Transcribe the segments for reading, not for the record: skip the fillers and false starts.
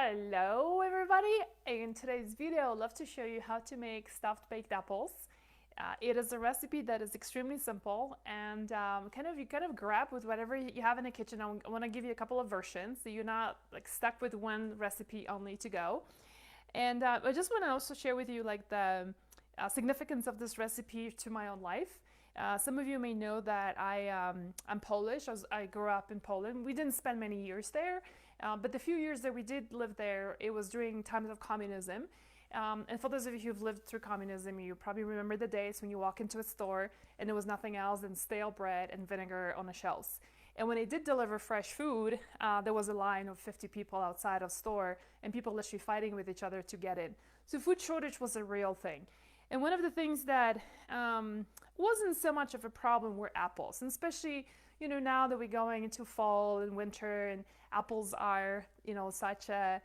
Hello everybody! In today's video I'd love to show you how to make stuffed baked apples. It is a recipe that is extremely simple and you grab with whatever you have in the kitchen. I want to give you a couple of versions so you're not like stuck with one recipe only to go. And I just want to also share with you like the significance of this recipe to my own life. Some of you may know that I'm Polish. I grew up in Poland. We didn't spend many years there, but the few years that we did live there, it was during times of communism. And for those of you who've lived through communism, you probably remember the days when you walk into a store and there was nothing else than stale bread and vinegar on the shelves. And when they did deliver fresh food, there was a line of 50 people outside of store and people literally fighting with each other to get in. So food shortage was a real thing. And one of the things that wasn't so much of a problem were apples, and especially now that we're going into fall and winter, and apples are such a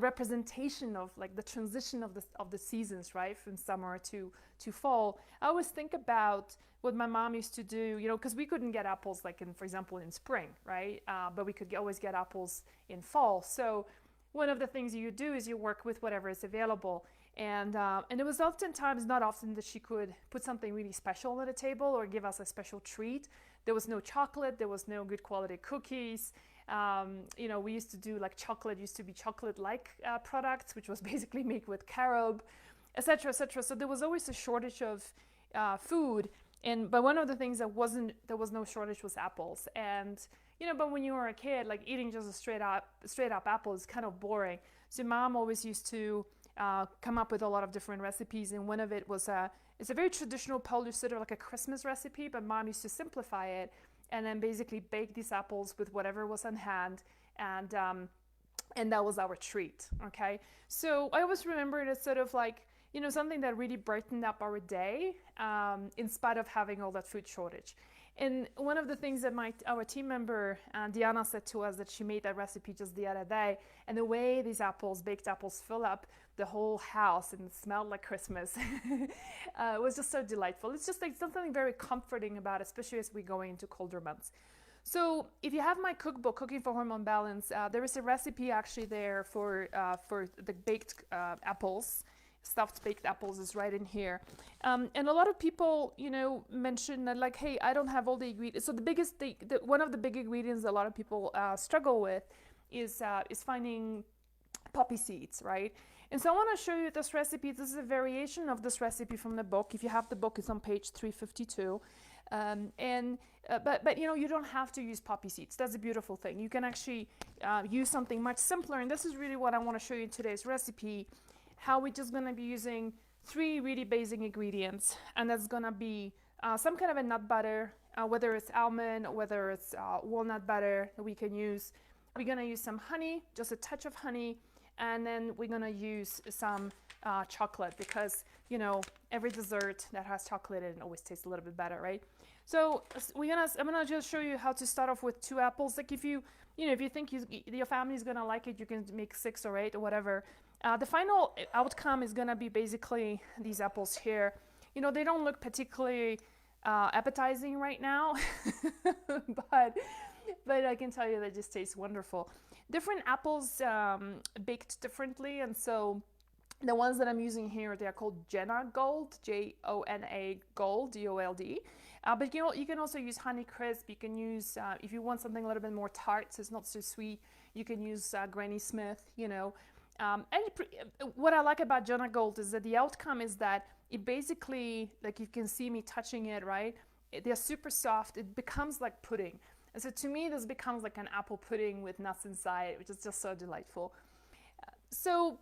representation of like the transition of the seasons, right, from summer to fall. I always think about what my mom used to do, because we couldn't get apples like for example in spring, right, but we could always get apples in fall. So one of the things you do is you work with whatever is available. And it was oftentimes not often that she could put something really special on the table or give us a special treat. There was no chocolate, there was no good quality cookies. We used to do like chocolate, used to be chocolate-like products, which was basically made with carob, etc., etc. So there was always a shortage of food. But one of the things there was no shortage was apples. And but when you were a kid, like eating just a straight up apple is kind of boring. So mom always used to come up with a lot of different recipes, and one of it was it's a very traditional Polish sort of like a Christmas recipe, but mom used to simplify it and then basically bake these apples with whatever was on hand, and that was our treat. Okay, so I always remember it as sort of like something that really brightened up our day in spite of having all that food shortage. And one of the things that our team member Diana said to us, that she made that recipe just the other day, and the way these baked apples fill up the whole house and smelled like Christmas was just so delightful. It's just like something very comforting about it, especially as we go into colder months. So if you have my cookbook, Cooking for Hormone Balance, there is a recipe actually there for the baked apples. Stuffed baked apples is right in here, and a lot of people mention that, like, hey, I don't have all the ingredients. So one of the big ingredients a lot of people struggle with is finding poppy seeds, right? And so I want to show you this recipe. This is a variation of this recipe from the book. If you have the book, it's on page 352. But you don't have to use poppy seeds. That's a beautiful thing. You can actually use something much simpler, and this is really what I want to show you in today's recipe. How we're just going to be using 3 really basic ingredients, and that's going to be some kind of a nut butter, whether it's almond, whether it's walnut butter that we can use. We're going to use some honey, just a touch of honey, and then we're going to use some chocolate, because every dessert that has chocolate in it always tastes a little bit better, right? So I'm gonna just show you how to start off with 2 apples. Like if you think your family is gonna like it, you can make 6 or 8 or whatever. The final outcome is going to be basically these apples here. They don't look particularly appetizing right now, but I can tell you they just taste wonderful. Different apples baked differently, and so the ones that I'm using here, they are called Jona Gold, Jona Gold, Gold. But you can also use Honey Crisp. You can use, if you want something a little bit more tart, so it's not so sweet, you can use Granny Smith, what I like about Jona Gold is that the outcome is that it basically, like you can see me touching it, right? They're super soft. It becomes like pudding. And so to me, this becomes like an apple pudding with nuts inside, which is just so delightful. So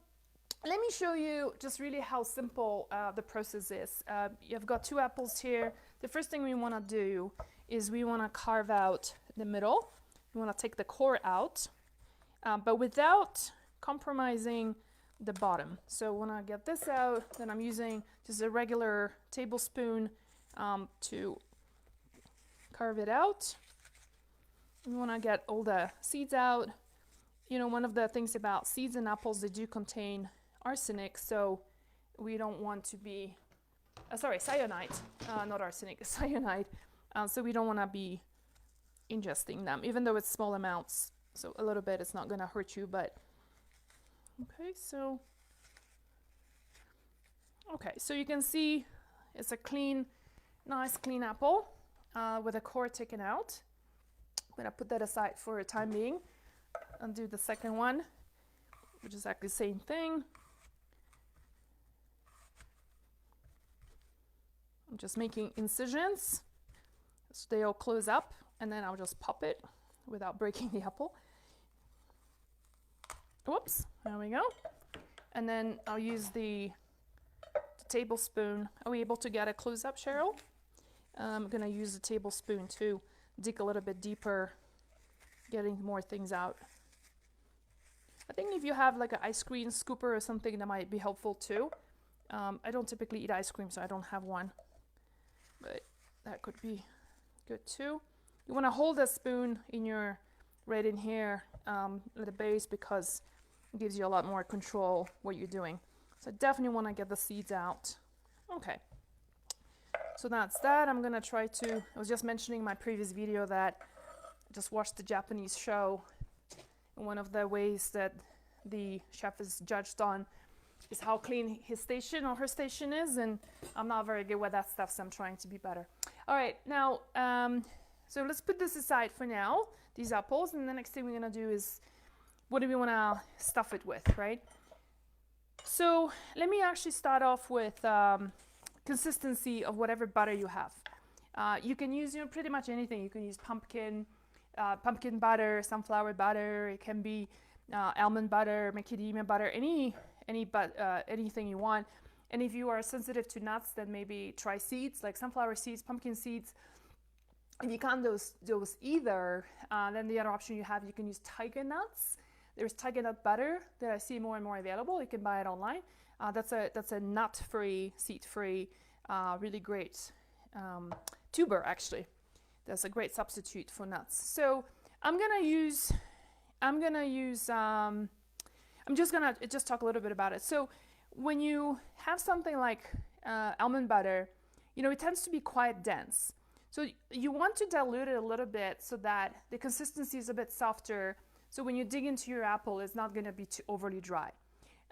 let me show you just really how simple the process is. You've got 2 apples here. The first thing we want to do is we want to carve out the middle. We want to take the core out, but without compromising the bottom. So when I get this out, then I'm using just a regular tablespoon to carve it out. We want to get all the seeds out. One of the things about seeds in apples, they do contain arsenic, so we don't want to be cyanide, not arsenic, cyanide. So we don't want to be ingesting them, even though it's small amounts. So a little bit, it's not going to hurt you, but Okay, so you can see it's a clean, nice clean apple with the core taken out. I'm gonna put that aside for a time being and do the second one, which is exactly the same thing. I'm just making incisions so they all close up, and then I'll just pop it without breaking the apple. Whoops, there we go. And then I'll use the tablespoon. Are we able to get a close-up, Cheryl? I'm gonna use the tablespoon to dig a little bit deeper, getting more things out. I think if you have like an ice cream scooper or something, that might be helpful too. I don't typically eat ice cream, so I don't have one, but that could be good too. You want to hold the spoon in your right in here at the base, because it gives you a lot more control what you're doing. So I definitely want to get the seeds out. Okay, so that's that. I'm gonna try to, I was just mentioning in my previous video that I just watched the Japanese show, and one of the ways that the chef is judged on is how clean his station or her station is, and I'm not very good with that stuff, so I'm trying to be better. All right, now, so let's put this aside for now, these apples, and the next thing we're gonna do is, what do we wanna stuff it with, right? So let me actually start off with consistency of whatever butter you have. You can use, pretty much anything. You can use pumpkin butter, sunflower butter. It can be almond butter, macadamia butter, anything you want. And if you are sensitive to nuts, then maybe try seeds like sunflower seeds, pumpkin seeds. If you can't those either, then the other option you have, you can use tiger nuts. There's tiger nut butter that I see more and more available. You can buy it online. That's a nut-free, seed-free, really great tuber actually. That's a great substitute for nuts. So I'm just gonna talk a little bit about it. So when you have something like almond butter, it tends to be quite dense. So you want to dilute it a little bit so that the consistency is a bit softer. So when you dig into your apple, it's not going to be too overly dry.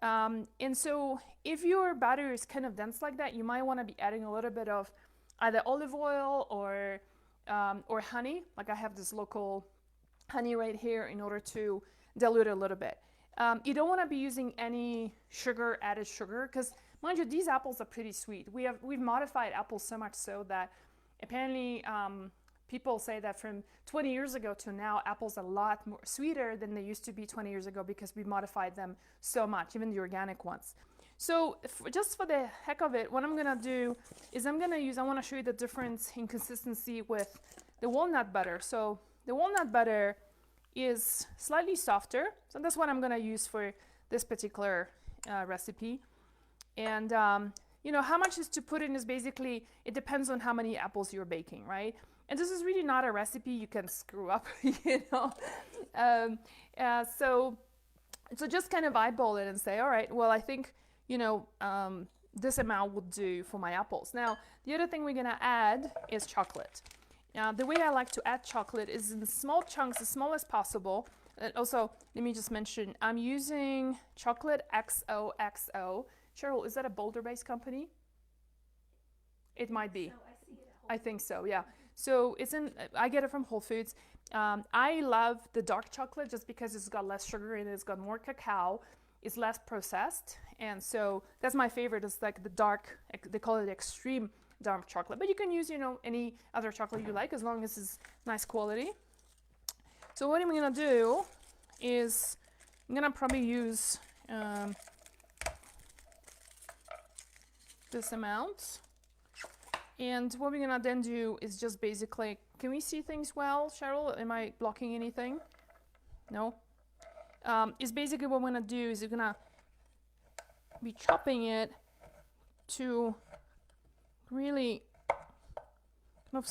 And so if your batter is kind of dense like that, you might want to be adding a little bit of either olive oil or honey. Like I have this local honey right here in order to dilute it a little bit. You don't want to be using any added sugar, because mind you, these apples are pretty sweet. We've modified apples so much so that apparently people say that from 20 years ago to now, apples are a lot more sweeter than they used to be 20 years ago, because we modified them so much, even the organic ones. So just for the heck of it, what I'm gonna do is I want to show you the difference in consistency with the walnut butter. So the walnut butter is slightly softer, so that's what I'm gonna use for this particular recipe. And how much is to put in is basically, it depends on how many apples you're baking, right? And this is really not a recipe you can screw up, So just kind of eyeball it and say, all right, well, I think, this amount will do for my apples. Now, the other thing we're gonna add is chocolate. Now, the way I like to add chocolate is in small chunks, as small as possible. And also, let me just mention, I'm using chocolate XOXO. Cheryl, is that a Boulder-based company? It might be. I think so, yeah. So I get it from Whole Foods. I love the dark chocolate just because it's got less sugar in it, it's got more cacao, it's less processed. And so that's my favorite. It's like the dark, they call it extreme dark chocolate. But you can use, any other chocolate you like, as long as it's nice quality. So what I'm gonna do is, I'm gonna probably use this amount. And what we're gonna then do is just basically, can we see things well, Cheryl? Am I blocking anything? No? Is basically what we're gonna do is you're gonna be chopping it to really kind of,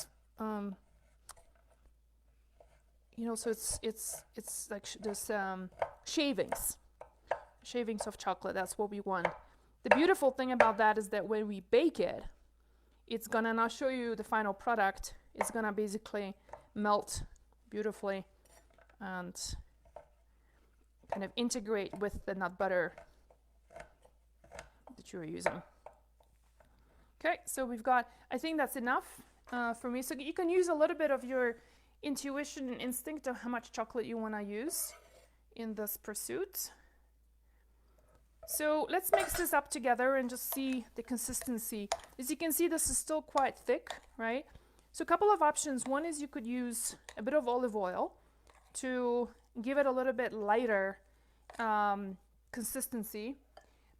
so it's like this shavings of chocolate. That's what we want. The beautiful thing about that is that when we bake it, it's gonna, and I'll show you the final product, it's gonna basically melt beautifully and kind of integrate with the nut butter that you're using. Okay, so we've got, I think that's enough for me. So you can use a little bit of your intuition and instinct of how much chocolate you want to use in this pursuit. So let's mix this up together and just see the consistency. As you can see, this is still quite thick, right? So a couple of options. One is you could use a bit of olive oil to give it a little bit lighter consistency.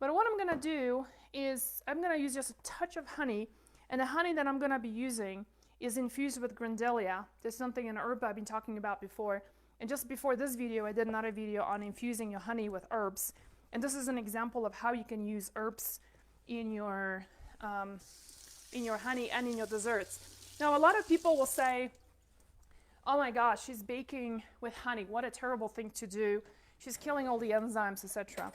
But what I'm going to do is I'm going to use just a touch of honey. And the honey that I'm going to be using is infused with grandelia. There's something in herb I've been talking about before. And just before this video, I did another video on infusing your honey with herbs. And this is an example of how you can use herbs in your honey and in your desserts. Now, a lot of people will say, oh my gosh, she's baking with honey. What a terrible thing to do. She's killing all the enzymes, etc.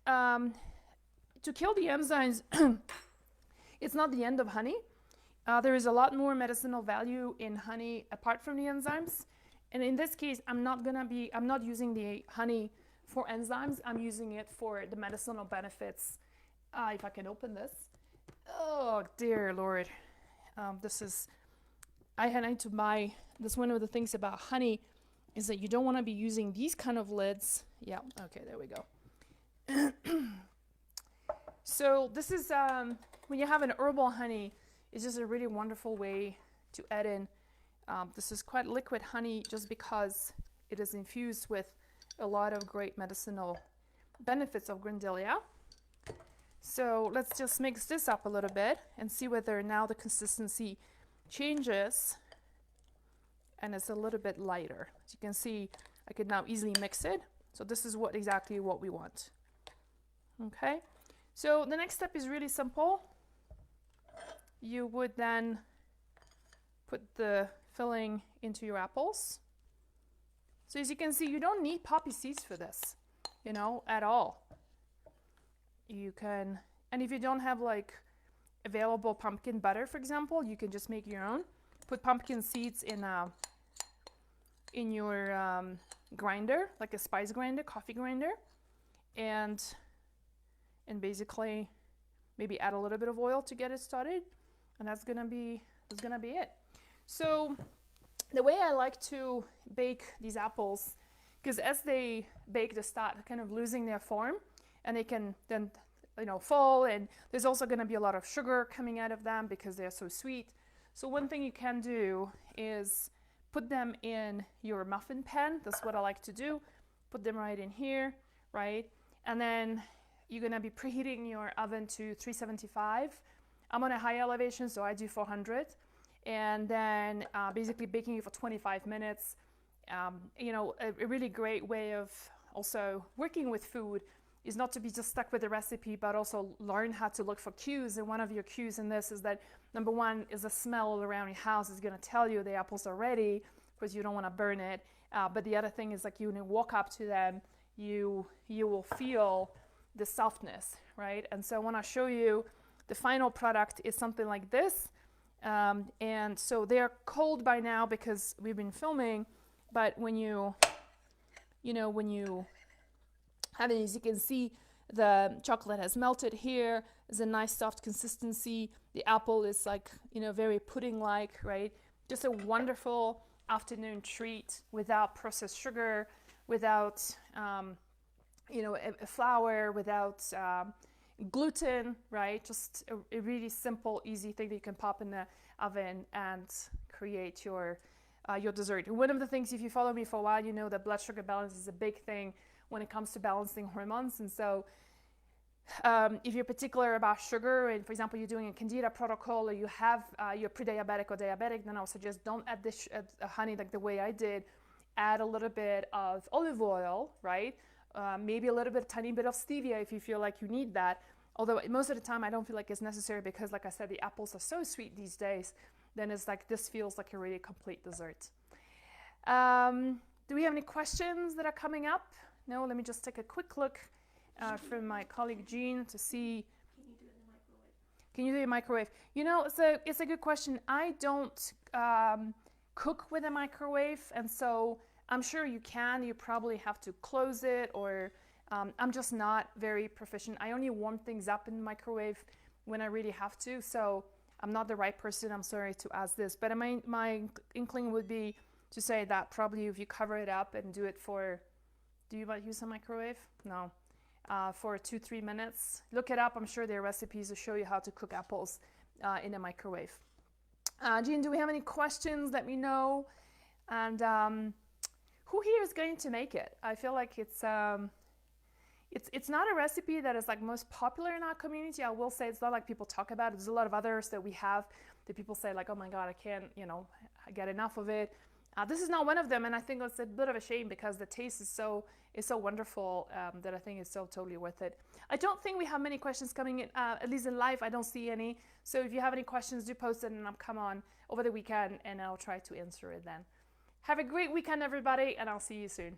To kill the enzymes, it's not the end of honey. There is a lot more medicinal value in honey apart from the enzymes. And in this case, I'm not using the honey for enzymes. I'm using it for the medicinal benefits. If I can open this. Oh, dear Lord. I need to buy this. One of the things about honey is that you don't want to be using these kind of lids. Yeah, okay, there we go. So this is, when you have an herbal honey, it's just a really wonderful way to add in. This is quite liquid honey just because it is infused with a lot of great medicinal benefits of grandelia. So let's just mix this up a little bit and see whether now the consistency changes and it's a little bit lighter. As you can see, I could now easily mix it. So this is exactly what we want. Okay, so the next step is really simple. You would then put the filling into your apples. So as you can see, you don't need poppy seeds for this, at all. You can, and if you don't have like available pumpkin butter, for example, you can just make your own. Put pumpkin seeds in your grinder, like a spice grinder, coffee grinder, and basically maybe add a little bit of oil to get it started, and that's gonna be it. So the way I like to bake these apples, because as they bake, they start kind of losing their form, and they can then fall, and there's also going to be a lot of sugar coming out of them because they're so sweet. So one thing you can do is put them in your muffin pan. That's what I like to do. Put them right in here, right? And then you're going to be preheating your oven to 375. I'm on a high elevation, so I do 400. And then basically baking it for 25 minutes. A really great way of also working with food is not to be just stuck with the recipe, but also learn how to look for cues. And one of your cues in this is that, number one, is the smell around your house is going to tell you the apples are ready, because you don't want to burn it. But the other thing is, like, when you walk up to them, you will feel the softness, right? And so I want to show you the final product is something like this. And so they're cold by now because we've been filming, but when you have it, as you can see, the chocolate has melted here. There's a nice soft consistency. The apple is like, very pudding-like, right? Just a wonderful afternoon treat without processed sugar, without, flour, without gluten, right? Just a really simple, easy thing that you can pop in the oven and create your dessert. One of the things, if you follow me for a while, you know that blood sugar balance is a big thing when it comes to balancing hormones. And so if you're particular about sugar, and for example, you're doing a candida protocol, or you have you're pre-diabetic or diabetic, then I would suggest don't add this honey like the way I did. Add a little bit of olive oil, right? Maybe a little bit, tiny bit of stevia if you feel like you need that. Although most of the time I don't feel like it's necessary, because like I said, the apples are so sweet these days. Then it's like, this feels like a really complete dessert. Do we have any questions that are coming up? No, let me just take a quick look from my colleague Jean to see. Can you do it in the microwave? It's a good question. I don't cook with a microwave, and so I'm sure you can. You probably have to close it, or I'm just not very proficient. I only warm things up in the microwave when I really have to, so I'm not the right person, I'm sorry, to ask this. But my inkling would be to say that probably if you cover it up and do it for, do you use a microwave? No. For 2-3 minutes. Look it up. I'm sure there are recipes to show you how to cook apples in a microwave. Jean, do we have any questions? Let me know. And who here is going to make it? I feel like it's not a recipe that is like most popular in our community. I will say it's not like people talk about it. There's a lot of others that we have that people say like, oh my God, I can't, get enough of it. This is not one of them, and I think it's a bit of a shame because the taste is so wonderful that I think it's so totally worth it. I don't think we have many questions coming in, at least in live. I don't see any. So if you have any questions, do post it and I'll come on over the weekend and I'll try to answer it then. Have a great weekend, everybody, and I'll see you soon.